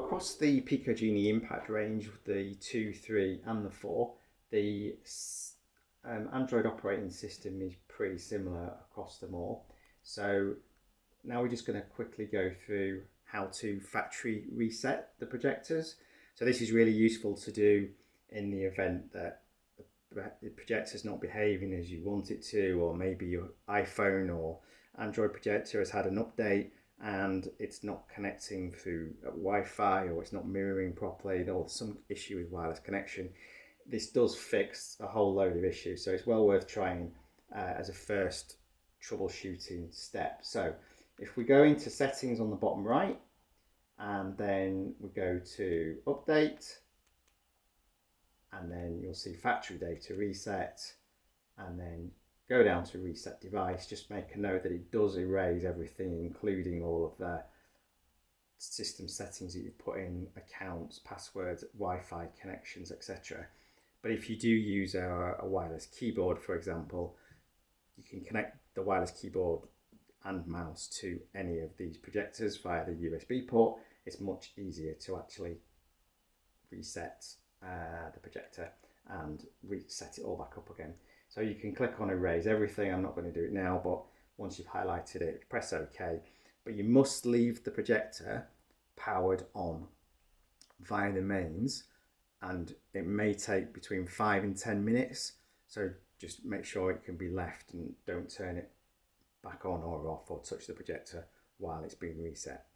across the Pico Genie impact range, the 2, 3 and the 4, the Android operating system is pretty similar across them all. So now we're just going to quickly go through how to factory reset the projectors. So this is really useful to do in the event that the projector's not behaving as you want it to, or maybe your iPhone or Android projector has had an update and it's not connecting through Wi-Fi, or it's not mirroring properly, or there's some issue with wireless connection. This does fix a whole load of issues, so it's well worth trying as a first troubleshooting step. So if we go into settings on the bottom right, and then we go to update, and then you'll see factory data reset, and then go down to reset device. Just make a note that it does erase everything, including all of the system settings that you put in, accounts, passwords, Wi-Fi connections, etc. But if you do use a wireless keyboard, for example, you can connect the wireless keyboard and mouse to any of these projectors via the USB port. It's much easier to actually reset the projector and reset it all back up again. So you can click on erase everything. I'm not going to do it now, but once you've highlighted it, press OK. But you must leave the projector powered on via the mains, and it may take between 5 and 10 minutes. So just make sure it can be left and don't turn it back on or off or touch the projector while it's being reset.